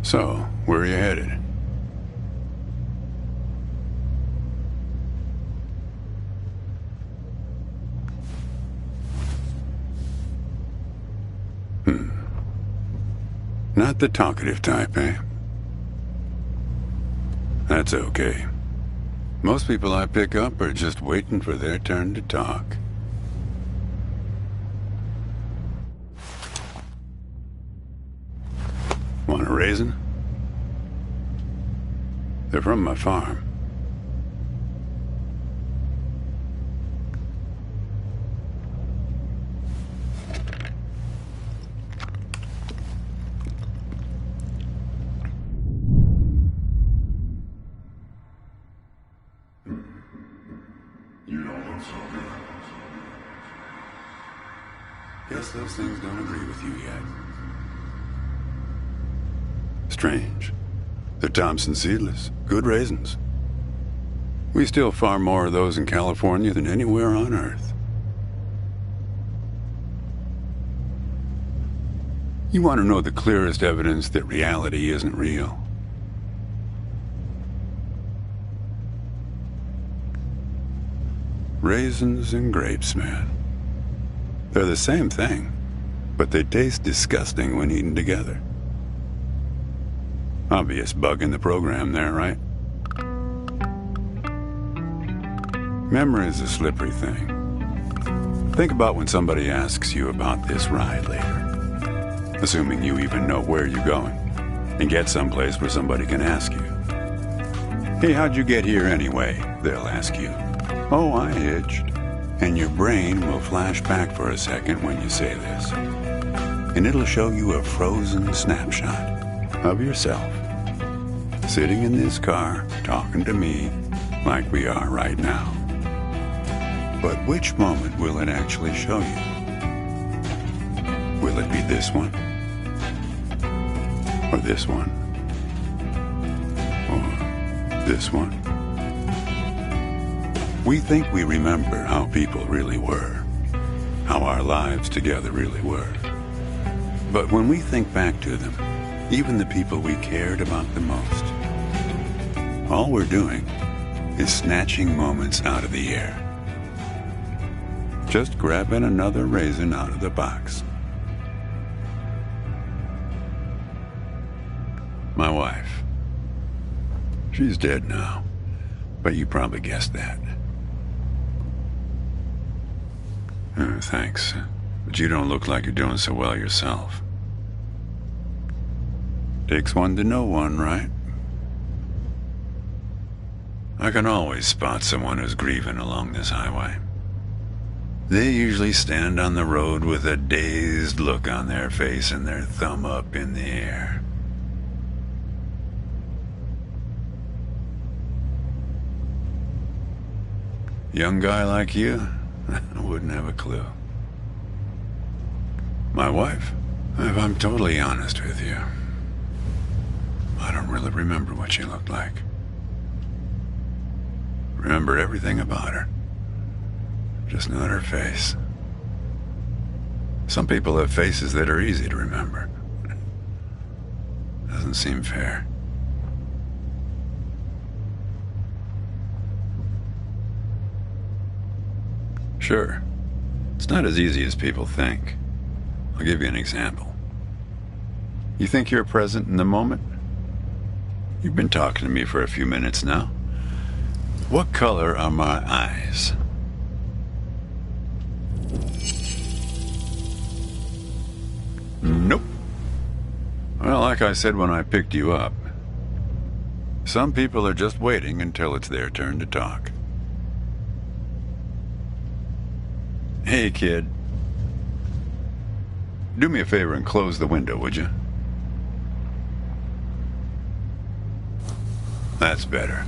So, where are you headed? Not the talkative type, eh? That's okay. Most people I pick up are just waiting for their turn to talk. Want a raisin? They're from my farm. You don't look so good. Guess those things don't agree with you yet. Strange. They're Thompson seedless. Good raisins. We still farm more of those in California than anywhere on Earth. You want to know the clearest evidence that reality isn't real? Raisins and grapes, man. They're the same thing, but they taste disgusting when eaten together. Obvious bug in the program there, right? Memory is a slippery thing. Think about when somebody asks you about this ride later, assuming you even know where you're going, and get someplace where somebody can ask you. Hey, how'd you get here anyway? They'll ask you. Oh, I hitched. And your brain will flash back for a second when you say this. And it'll show you a frozen snapshot of yourself, sitting in this car, talking to me like we are right now. But which moment will it actually show you? Will it be this one? Or this one? Or this one? We think we remember how people really were, how our lives together really were. But when we think back to them, even the people we cared about the most, all we're doing is snatching moments out of the air. Just grabbing another raisin out of the box. My wife. She's dead now, but you probably guessed that. Thanks, but you don't look like you're doing so well yourself. Takes one to know one, right? I can always spot someone who's grieving along this highway. They usually stand on the road with a dazed look on their face and their thumb up in the air. Young guy like you, I wouldn't have a clue. My wife, if I'm totally honest with you, I don't really remember what she looked like. Remember everything about her, just not her face. Some people have faces that are easy to remember. Doesn't seem fair. Sure, it's not as easy as people think. I'll give you an example. You think you're present in the moment? You've been talking to me for a few minutes now. What color are my eyes? Nope. Well, like I said when I picked you up, some people are just waiting until it's their turn to talk. Hey, kid. Do me a favor and close the window, would you? That's better.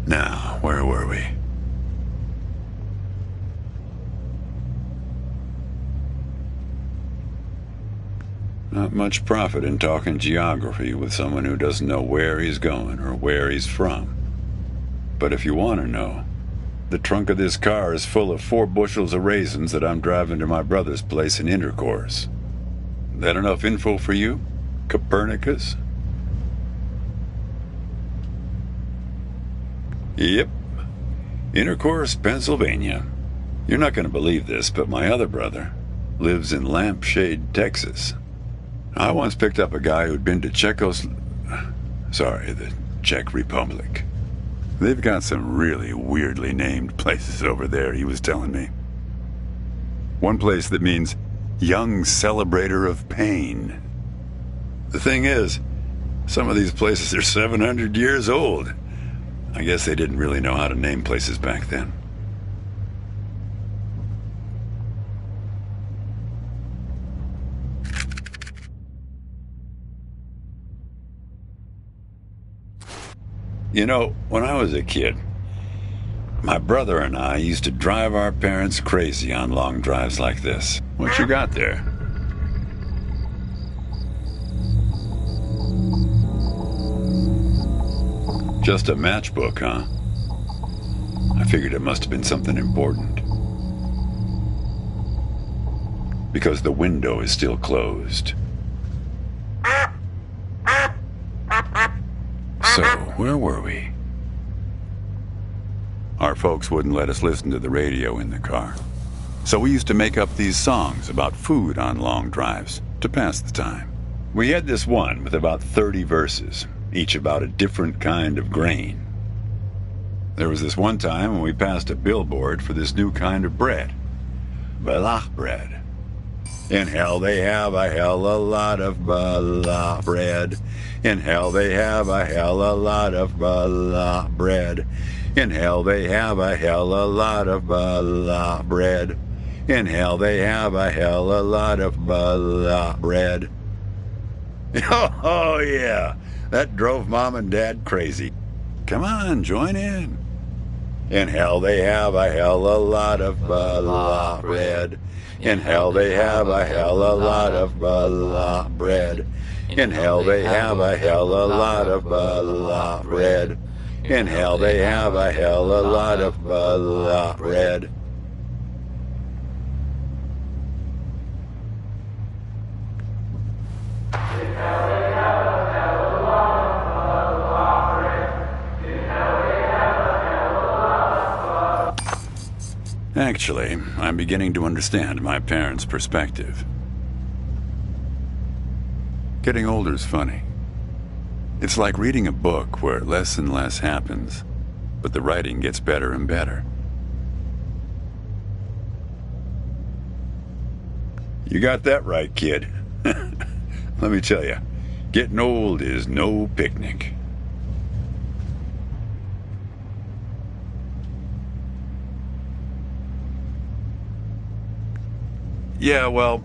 Now, where were we? Not much profit in talking geography with someone who doesn't know where he's going or where he's from. But if you want to know, the trunk of this car is full of 4 bushels of raisins that I'm driving to my brother's place in Intercourse. That enough info for you, Copernicus? Yep. Intercourse, Pennsylvania. You're not going to believe this, but my other brother lives in Lampshade, Texas. I once picked up a guy who'd been to the Czech Republic. They've got some really weirdly named places over there, he was telling me. One place that means young celebrator of pain. The thing is, some of these places are 700 years old. I guess they didn't really know how to name places back then. You know, when I was a kid, my brother and I used to drive our parents crazy on long drives like this. What you got there? Just a matchbook, huh? I figured it must have been something important. Because the window is still closed. So, where were we? Our folks wouldn't let us listen to the radio in the car. So we used to make up these songs about food on long drives to pass the time. We had this one with about 30 verses, each about a different kind of grain. There was this one time when we passed a billboard for this new kind of bread. Balach bread. In hell they have a hell a lot of balach bread. In hell they have a hell a lot of balach bread. In hell they have a hell a lot of balach bread. In hell they have a hell a lot of balach bread. Oh yeah, that drove Mom and Dad crazy. Come on, join in. In hell they have a hell a lot of balach bread. In hell they have a hell a lot of balach bread. In hell they have a hell a lot of balach bread. In hell they have a hell a lot of balach bread. Actually, I'm beginning to understand my parents' perspective. Getting older's funny. It's like reading a book where less and less happens, but the writing gets better and better. You got that right, kid. Let me tell you, getting old is no picnic. Yeah, well,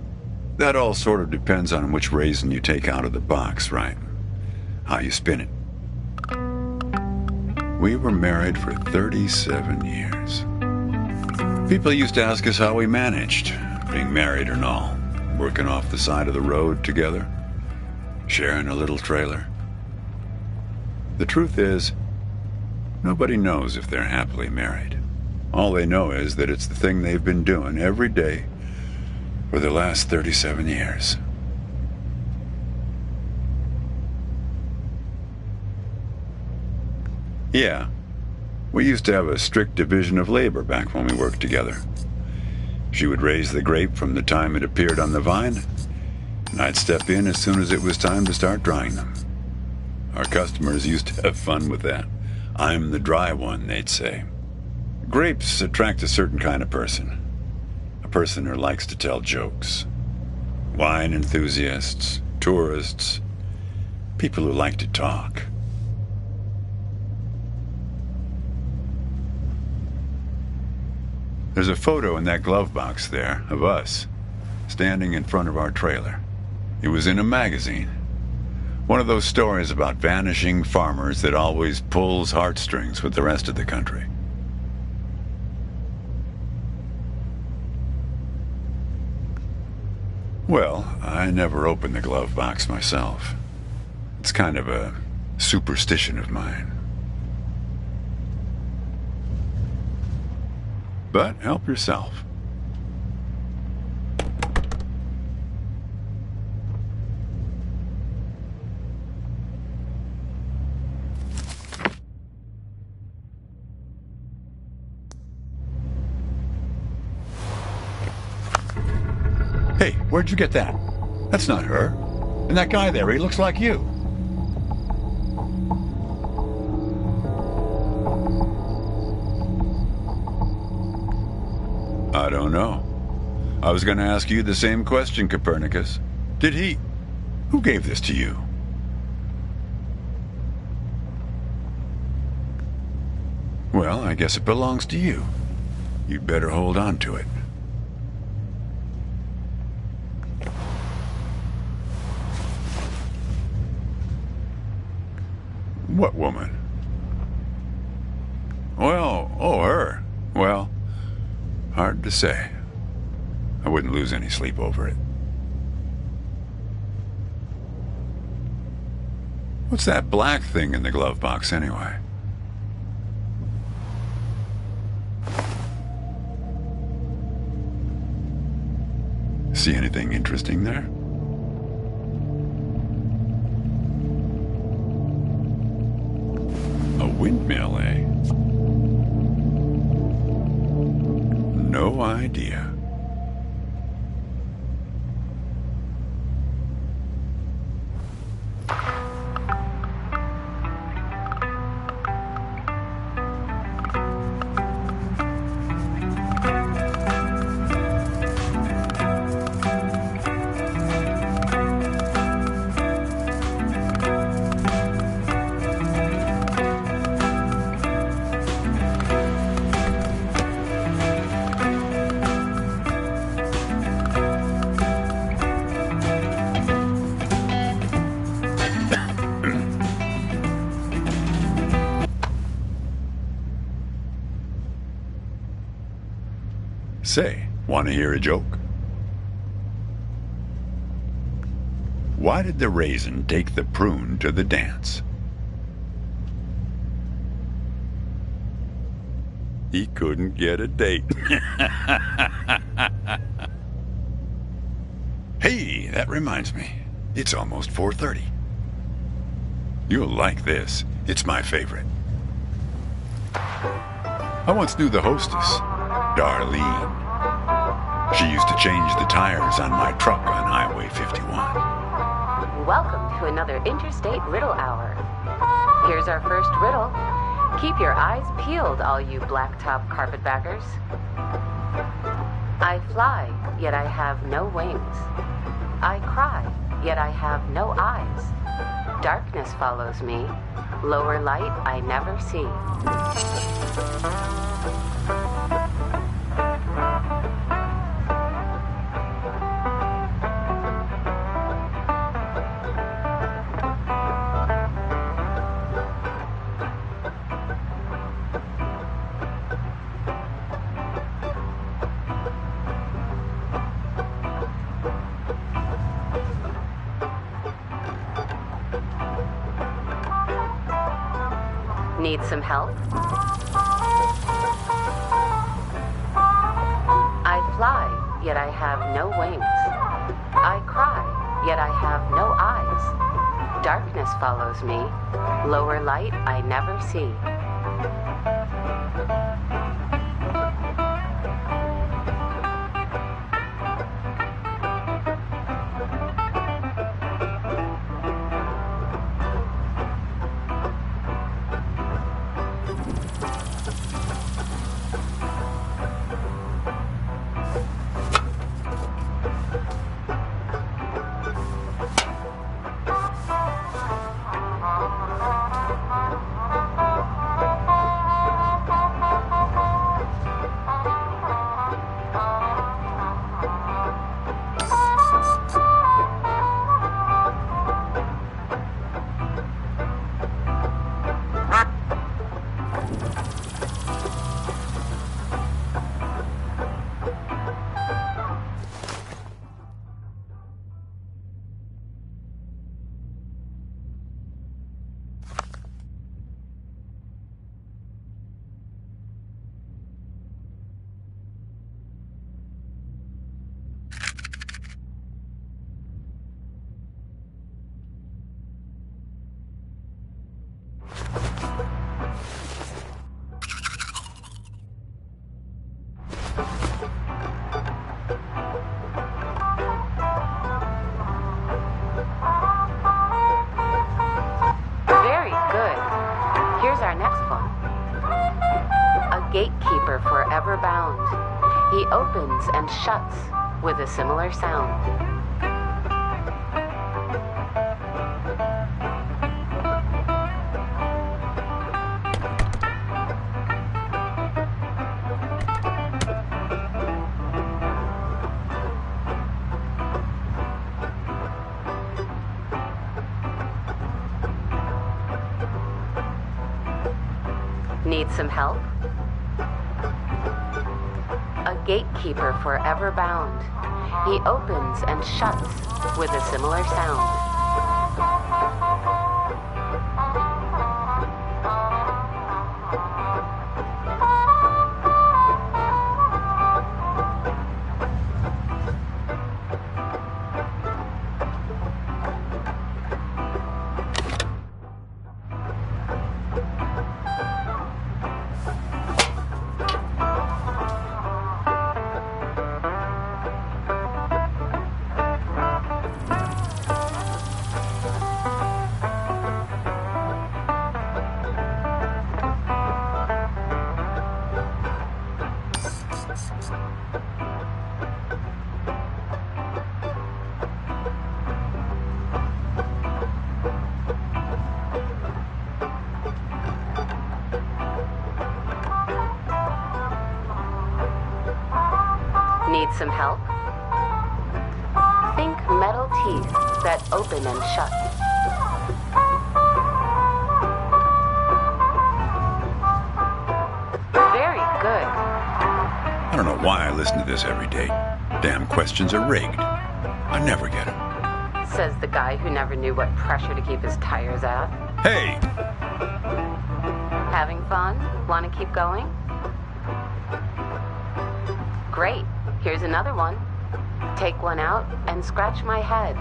that all sort of depends on which raisin you take out of the box, right? How you spin it. We were married for 37 years. People used to ask us how we managed, being married and all, working off the side of the road together, sharing a little trailer. The truth is, nobody knows if they're happily married. All they know is that it's the thing they've been doing every day for the last 37 years. Yeah, we used to have a strict division of labor back when we worked together. She would raise the grape from the time it appeared on the vine, and I'd step in as soon as it was time to start drying them. Our customers used to have fun with that. I'm the dry one, they'd say. Grapes attract a certain kind of person. A person who likes to tell jokes. Wine enthusiasts, tourists, people who like to talk. There's a photo in that glove box there of us, standing in front of our trailer. It was in a magazine. One of those stories about vanishing farmers that always pulls heartstrings with the rest of the country. Well, I never opened the glove box myself. It's kind of a superstition of mine. But help yourself. Hey, where'd you get that? That's not her. And that guy there, he looks like you. I don't know. I was going to ask you the same question, Copernicus. Did he... Who gave this to you? Well, I guess it belongs to you. You'd better hold on to it. What woman? Well, oh, her. Well, hard to say. I wouldn't lose any sleep over it. What's that black thing in the glove box, anyway? See anything interesting there? A windmill, eh? No idea. Say, want to hear a joke? Why did the raisin take the prune to the dance? He couldn't get a date. Hey, that reminds me. It's almost 4:30. You'll like this. It's my favorite. I once knew the hostess, Darlene. She used to change the tires on my truck on Highway 51. Welcome to another Interstate Riddle Hour. Here's our first riddle. Keep your eyes peeled, all you blacktop carpetbaggers. I fly, yet I have no wings. I cry, yet I have no eyes. Darkness follows me. Lower light I never see. Need some help? I fly, yet I have no wings. I cry, yet I have no eyes. Darkness follows me. Lower light I never see. gatekeeper forever bound. He opens and shuts with a similar sound. Need some help? A gatekeeper forever bound. He opens and shuts with a similar sound. Need some help? Think metal teeth that open and shut. Very good. I don't know why I listen to this every day. Damn questions are rigged. I never get them. Says the guy who never knew what pressure to keep his tires at. Hey! Having fun? Want to keep going? Great. Here's another one. Take one out and scratch my head.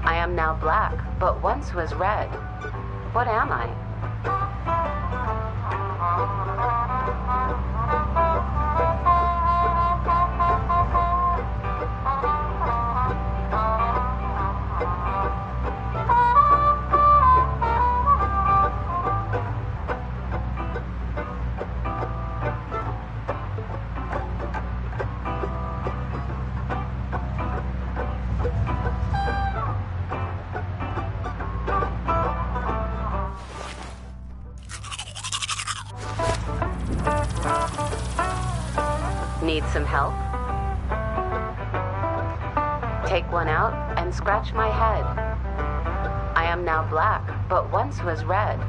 I am now black, but once was red. What am I? Need some help? Take one out and scratch my head. I am now black, but once was red.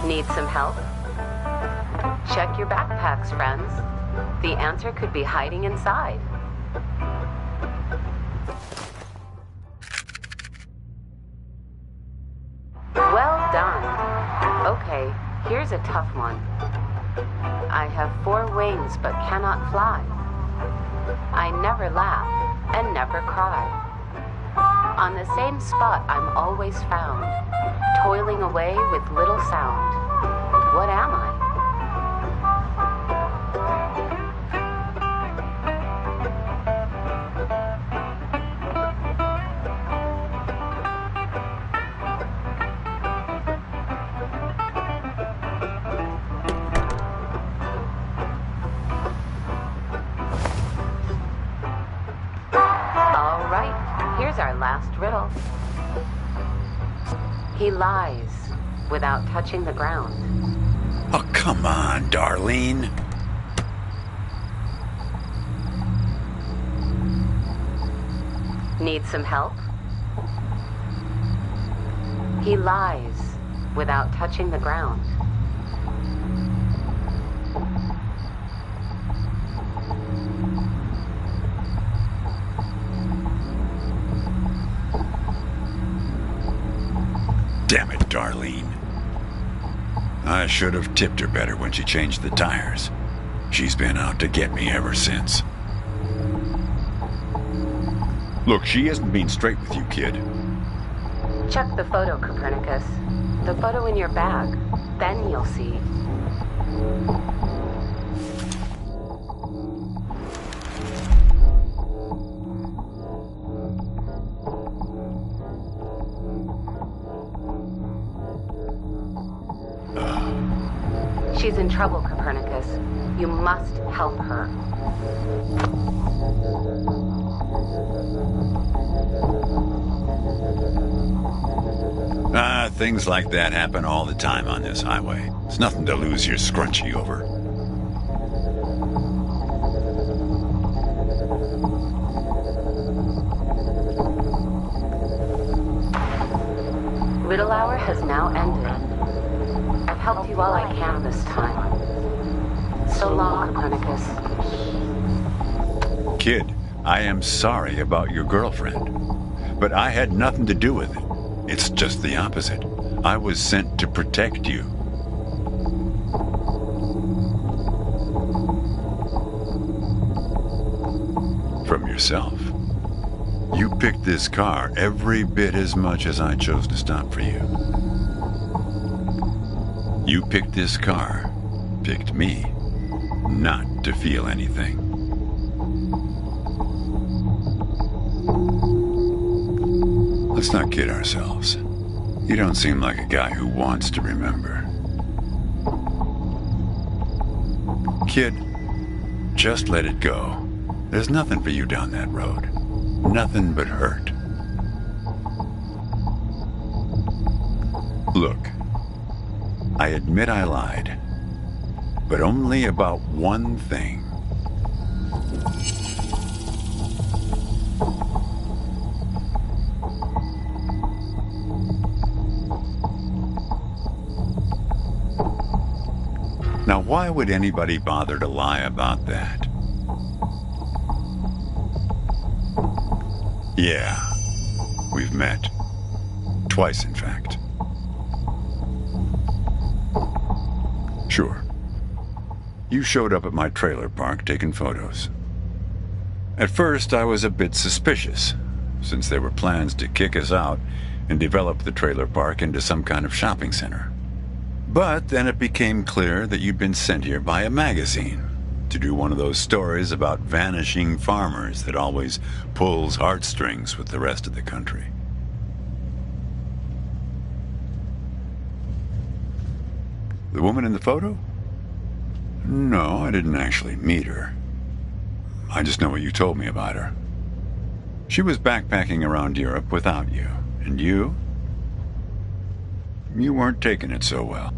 Need some help? Check your backpacks, friends. The answer could be hiding inside. Well done. Okay, here's a tough one. I have 4 wings but cannot fly. I never laugh and never cry. On the same spot I'm always found, toiling away with little sound. What am I? All right, here's our last riddle. He lies without touching the ground. Oh, come on, Darlene. Need some help? He lies without touching the ground. Damn it, Darlene. I should have tipped her better when she changed the tires. She's been out to get me ever since. Look, she isn't being straight with you, kid. Check the photo, Copernicus. The photo in your bag. Then you'll see. She's in trouble, Copernicus. You must help her. Things like that happen all the time on this highway. It's nothing to lose your scrunchie over. Riddle hour has now ended. I've helped you all I can this time. So long, Copernicus. Kid, I am sorry about your girlfriend, but I had nothing to do with it. It's just the opposite. I was sent to protect you. From yourself. You picked this car every bit as much as I chose to stop for you. You picked this car, picked me, not to feel anything. Let's not kid ourselves. You don't seem like a guy who wants to remember. Kid, just let it go. There's nothing for you down that road. Nothing but hurt. Look, I admit I lied, but only about one thing. Now, why would anybody bother to lie about that? Yeah, we've met. Twice, in fact. Sure. You showed up at my trailer park taking photos. At first, I was a bit suspicious, since there were plans to kick us out and develop the trailer park into some kind of shopping center. But then it became clear that you'd been sent here by a magazine to do one of those stories about vanishing farmers that always pulls heartstrings with the rest of the country. The woman in the photo? No, I didn't actually meet her. I just know what you told me about her. She was backpacking around Europe without you. And you? You weren't taking it so well.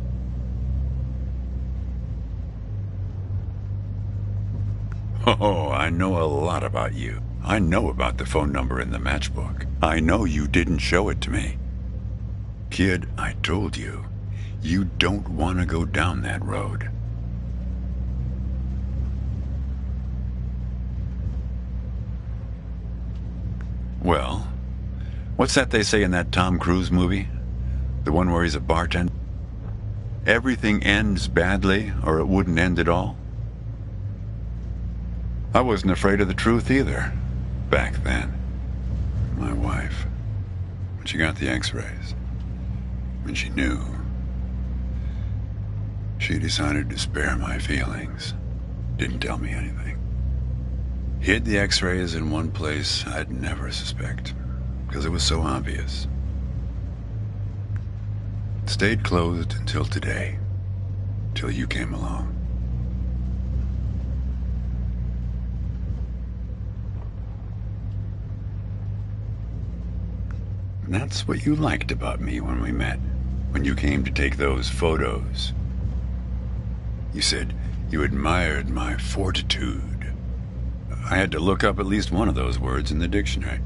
Oh, I know a lot about you. I know about the phone number in the matchbook. I know you didn't show it to me. Kid, I told you, you don't want to go down that road. Well, what's that they say in that Tom Cruise movie? The one where he's a bartender? Everything ends badly, or it wouldn't end at all? I wasn't afraid of the truth either, back then. My wife, when she got the x-rays, when she knew. she decided to spare my feelings. Didn't tell me anything. Hid the x-rays in one place I'd never suspect, because it was so obvious. Stayed closed until today, till you came along. And that's what you liked about me when we met, when you came to take those photos. You said you admired my fortitude. I had to look up at least one of those words in the dictionary.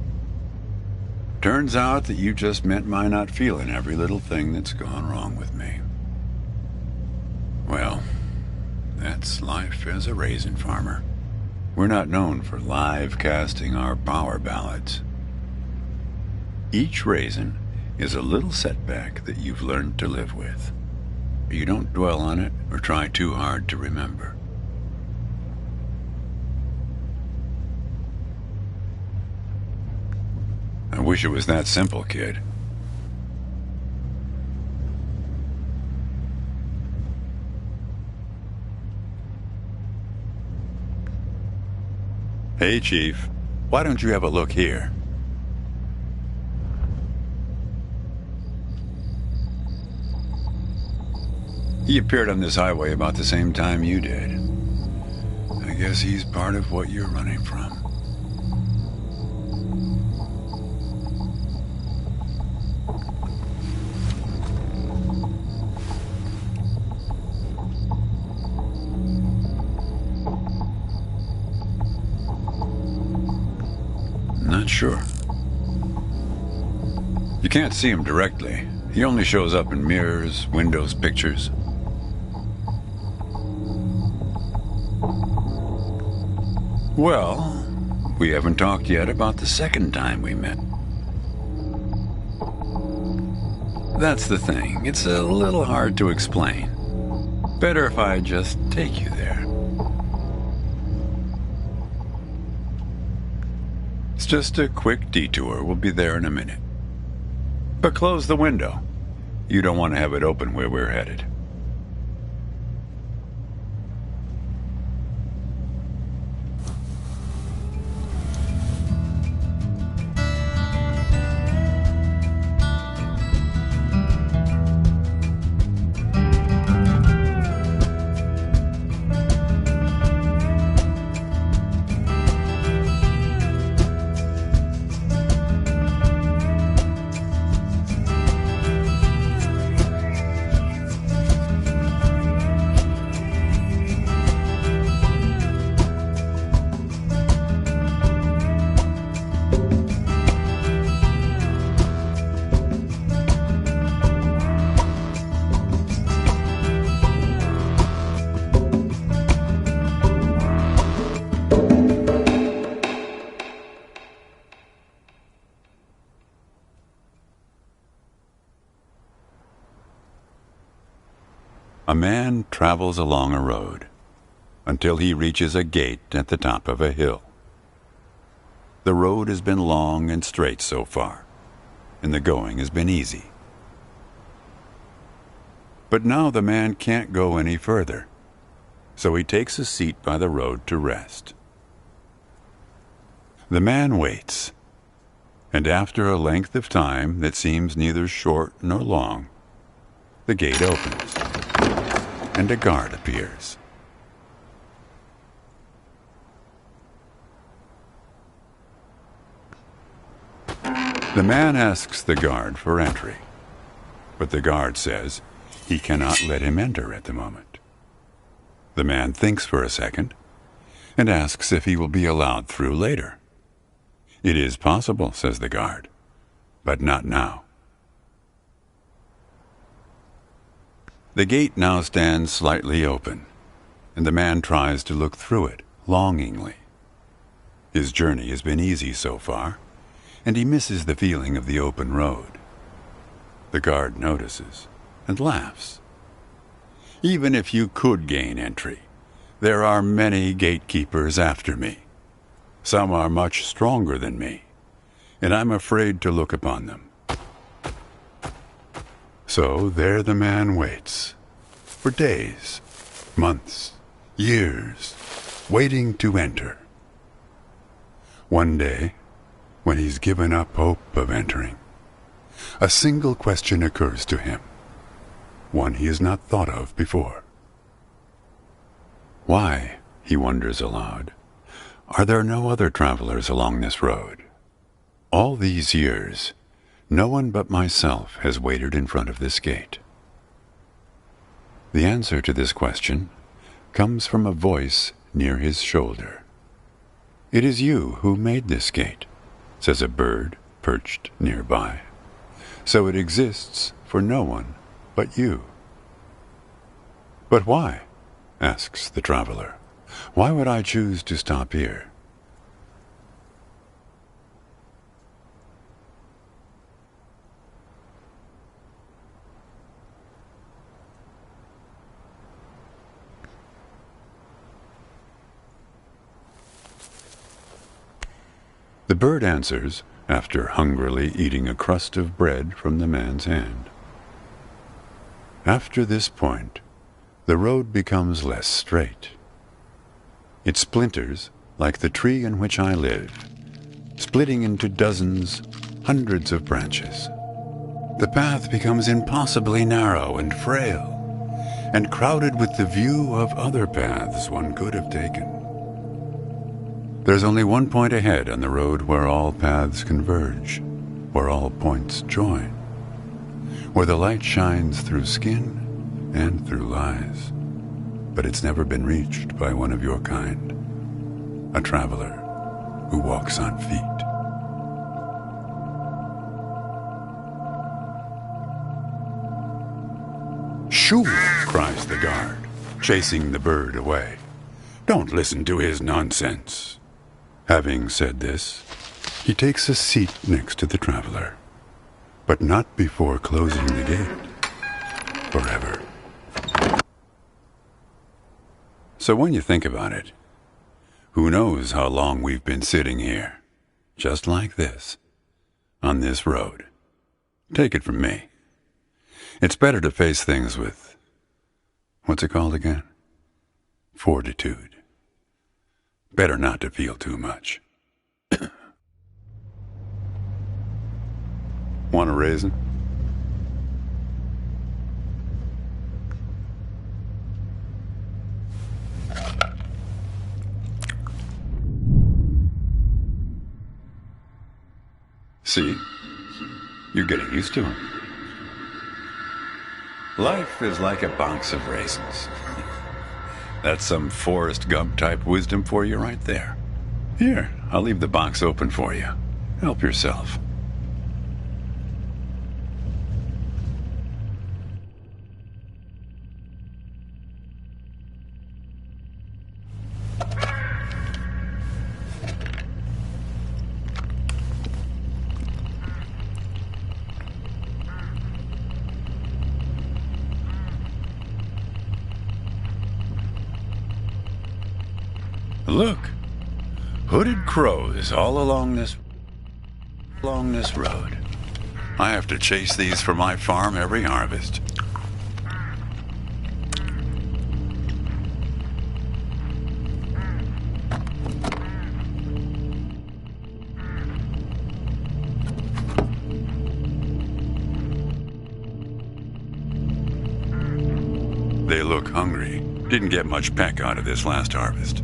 Turns out that you just meant my not feeling every little thing that's gone wrong with me. Well, that's life as a raisin farmer. We're not known for live casting our power ballads. Each raisin is a little setback that you've learned to live with. You don't dwell on it or try too hard to remember. I wish it was that simple, kid. Hey, Chief. Why don't you have a look here? He appeared on this highway about the same time you did. I guess he's part of what you're running from. Not sure. You can't see him directly. He only shows up in mirrors, windows, pictures. Well, we haven't talked yet about the second time we met. That's the thing. It's a little hard to explain. Better if I just take you there. It's just a quick detour. We'll be there in a minute. But close the window. You don't want to have it open where we're headed. A man travels along a road until he reaches a gate at the top of a hill. The road has been long and straight so far, and the going has been easy. But now the man can't go any further, so he takes a seat by the road to rest. The man waits, and after a length of time that seems neither short nor long, the gate opens, and a guard appears. The man asks the guard for entry, but the guard says he cannot let him enter at the moment. The man thinks for a second and asks if he will be allowed through later. It is possible, says the guard, but not now. The gate now stands slightly open, and the man tries to look through it longingly. His journey has been easy so far, and he misses the feeling of the open road. The guard notices and laughs. Even if you could gain entry, there are many gatekeepers after me. Some are much stronger than me, and I'm afraid to look upon them. So there the man waits, for days, months, years, waiting to enter. One day, when he's given up hope of entering, a single question occurs to him, one he has not thought of before. Why, he wonders aloud, are there no other travelers along this road? All these years, no one but myself has waited in front of this gate. The answer to this question comes from a voice near his shoulder. It is you who made this gate, says a bird perched nearby. So it exists for no one but you. But why? Asks the traveler. Why would I choose to stop here? The bird answers, after hungrily eating a crust of bread from the man's hand. After this point, the road becomes less straight. It splinters like the tree in which I live, splitting into dozens, hundreds of branches. The path becomes impossibly narrow and frail, and crowded with the view of other paths one could have taken. There's only one point ahead on the road where all paths converge, where all points join, where the light shines through skin and through lies. But it's never been reached by one of your kind, a traveler who walks on feet. Shoo! Cries the guard, chasing the bird away. Don't listen to his nonsense. Having said this, he takes a seat next to the traveler, but not before closing the gate forever. So when you think about it, who knows how long we've been sitting here, just like this, on this road. Take it from me. It's better to face things with, what's it called again? Fortitude. Better not to feel too much. Want a raisin? See? You're getting used to them. Life is like a box of raisins. That's some Forrest Gump-type wisdom for you right there. Here, I'll leave the box open for you. Help yourself. Look, hooded crows all along this road. I have to chase these for my farm every harvest. They look hungry. Didn't get much peck out of this last harvest.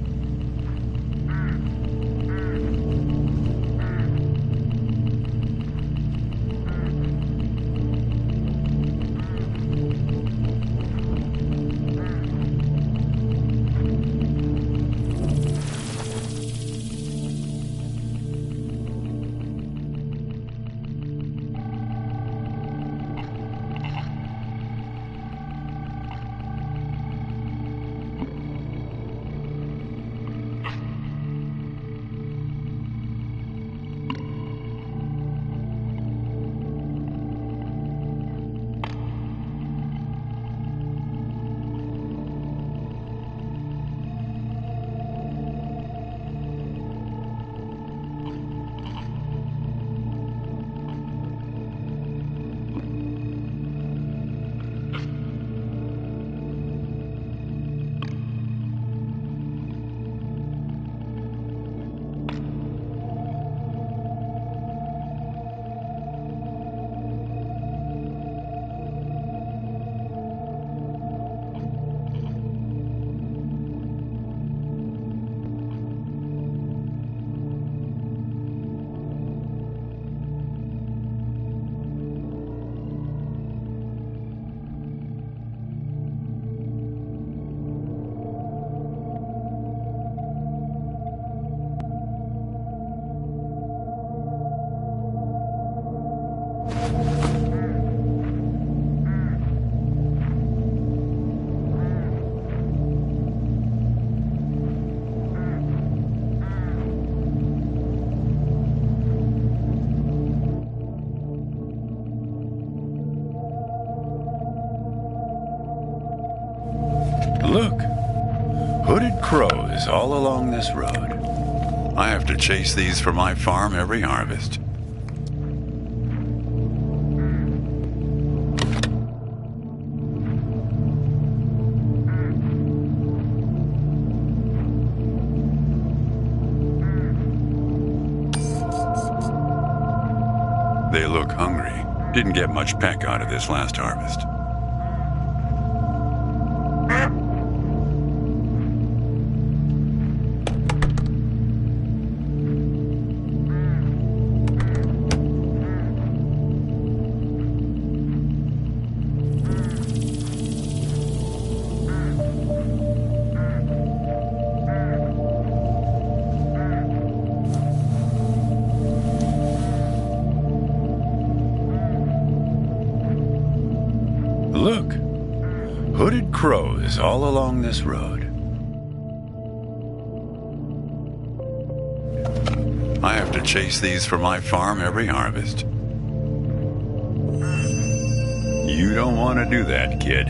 Look, hooded crows all along this road. I have to chase these for my farm every harvest. They look hungry. Didn't get much peck out of this last harvest. Look, hooded crows all along this road. I have to chase these for my farm every harvest. You don't want to do that, kid.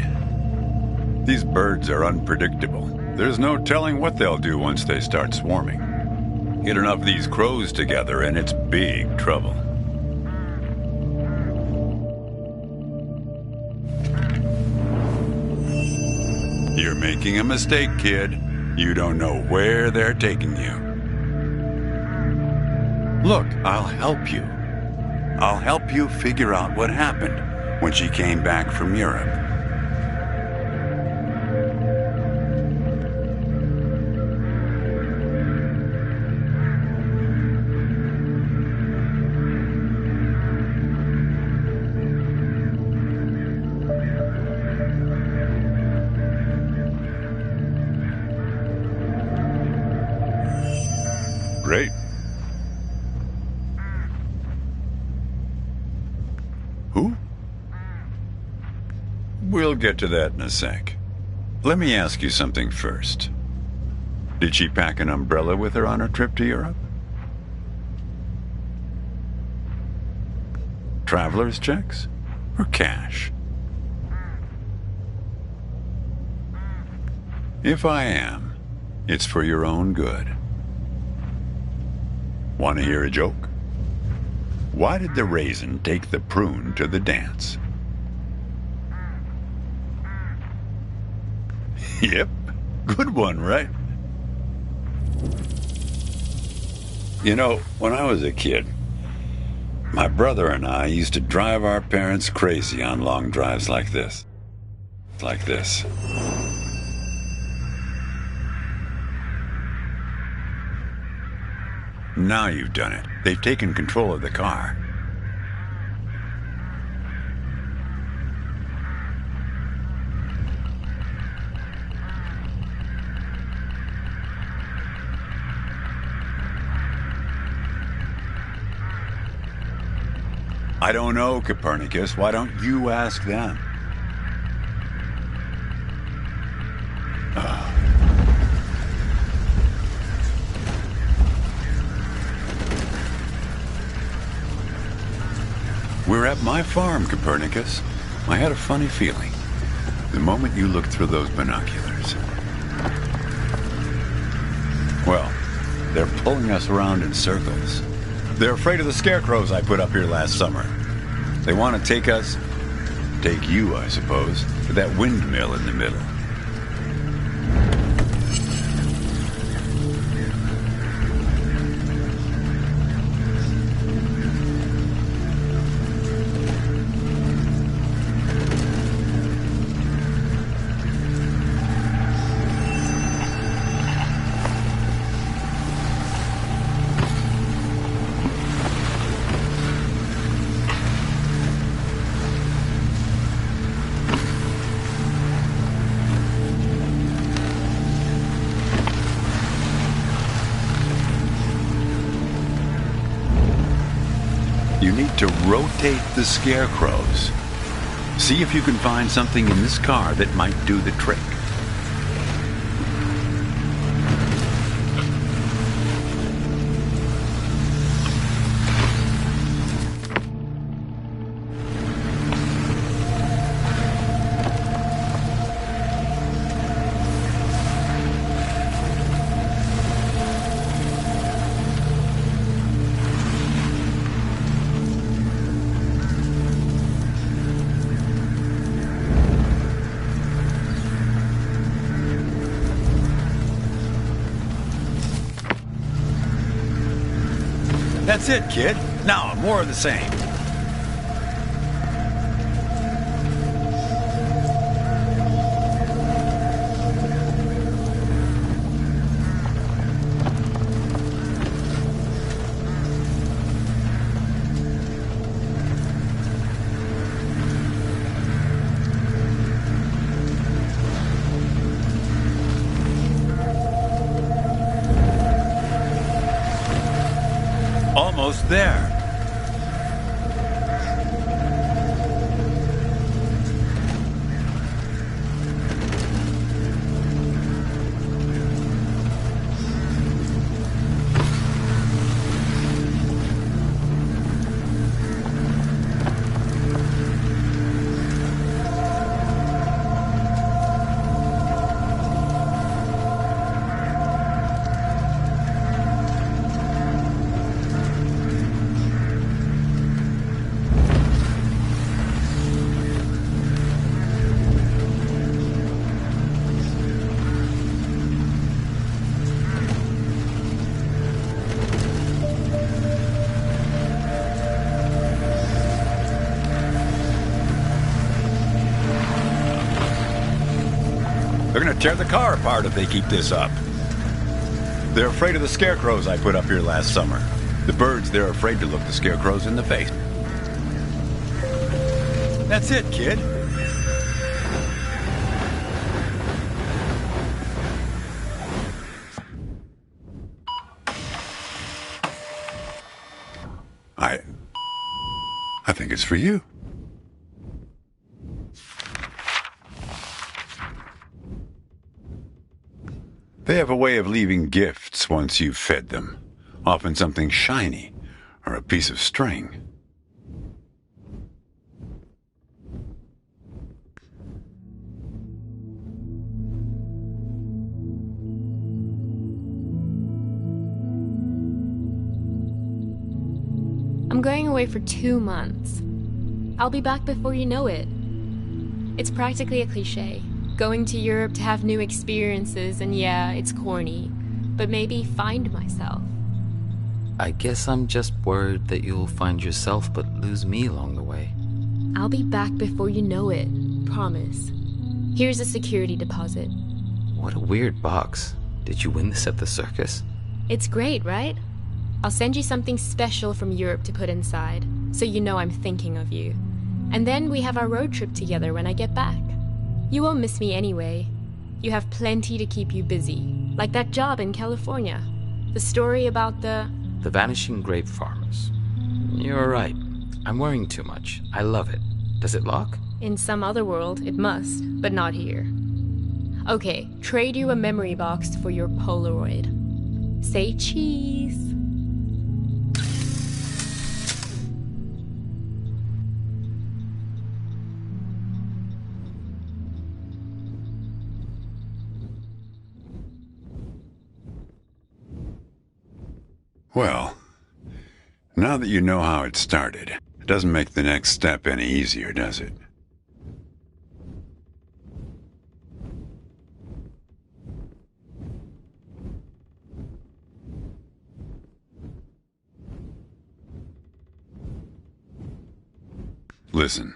These birds are unpredictable. There's no telling what they'll do once they start swarming. Get enough of these crows together and it's big trouble. You're making a mistake, kid. You don't know where they're taking you. Look, I'll help you. I'll help you figure out what happened when she came back from Europe. Great. Who? We'll get to that in a sec. Let me ask you something first. Did she pack an umbrella with her on her trip to Europe? Traveler's checks or cash? If I am, it's for your own good. Want to hear a joke? Why did the raisin take the prune to the dance? Yep, good one, right? You know, when I was a kid, my brother and I used to drive our parents crazy on long drives like this. Like this. Now you've done it. They've taken control of the car. I don't know, Copernicus. Why don't you ask them? We're at my farm, Copernicus. I had a funny feeling the moment you looked through those binoculars. Well, they're pulling us around in circles. They're afraid of the scarecrows I put up here last summer. They want to take you, I suppose, to that windmill in the middle. need to rotate the scarecrows. See if you can find something in this car that might do the trick. That's it, kid. Now, more of the same. Almost there. They're gonna tear the car apart if they keep this up. They're afraid of the scarecrows I put up here last summer. The birds, they're afraid to look the scarecrows in the face. That's it, kid. I think it's for you. They have a way of leaving gifts once you've fed them. Often something shiny or a piece of string. I'm going away for 2 months. I'll be back before you know it. It's practically a cliche. Going to Europe to have new experiences, and yeah, it's corny, but maybe find myself. I guess I'm just worried that you'll find yourself but lose me along the way. I'll be back before you know it, promise. Here's a security deposit. What a weird box. Did you win this at the circus? It's great, right? I'll send you something special from Europe to put inside, so you know I'm thinking of you. And then we have our road trip together when I get back. You won't miss me anyway. You have plenty to keep you busy, like that job in California. The story about the vanishing grape farmers. You're right. I'm worrying too much. I love it. Does it lock? In some other world, it must, but not here. Okay, trade you a memory box for your Polaroid. Say cheese. Well, now that you know how it started, it doesn't make the next step any easier, does it? Listen,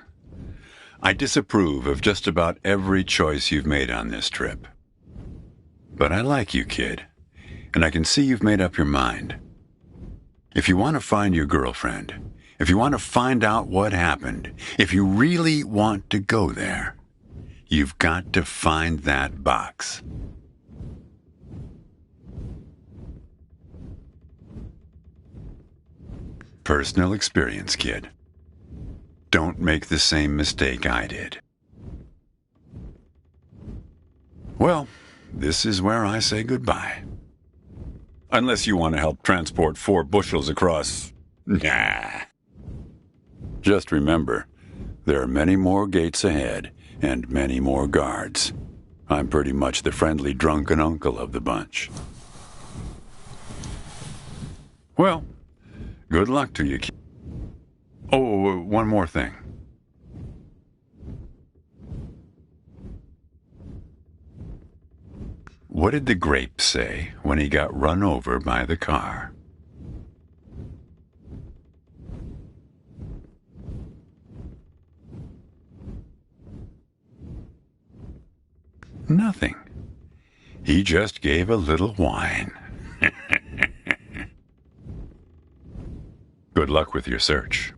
I disapprove of just about every choice you've made on this trip. But I like you, kid, and I can see you've made up your mind. If you want to find your girlfriend, if you want to find out what happened, if you really want to go there, you've got to find that box. personal experience, kid. Don't make the same mistake I did. Well, this is where I say goodbye. Unless you want to help transport 4 bushels across... Nah. Just remember, there are many more gates ahead and many more guards. I'm pretty much the friendly drunken uncle of the bunch. Well, good luck to you. Oh, one more thing. What did the grape say when he got run over by the car? Nothing. He just gave a little whine. Good luck with your search.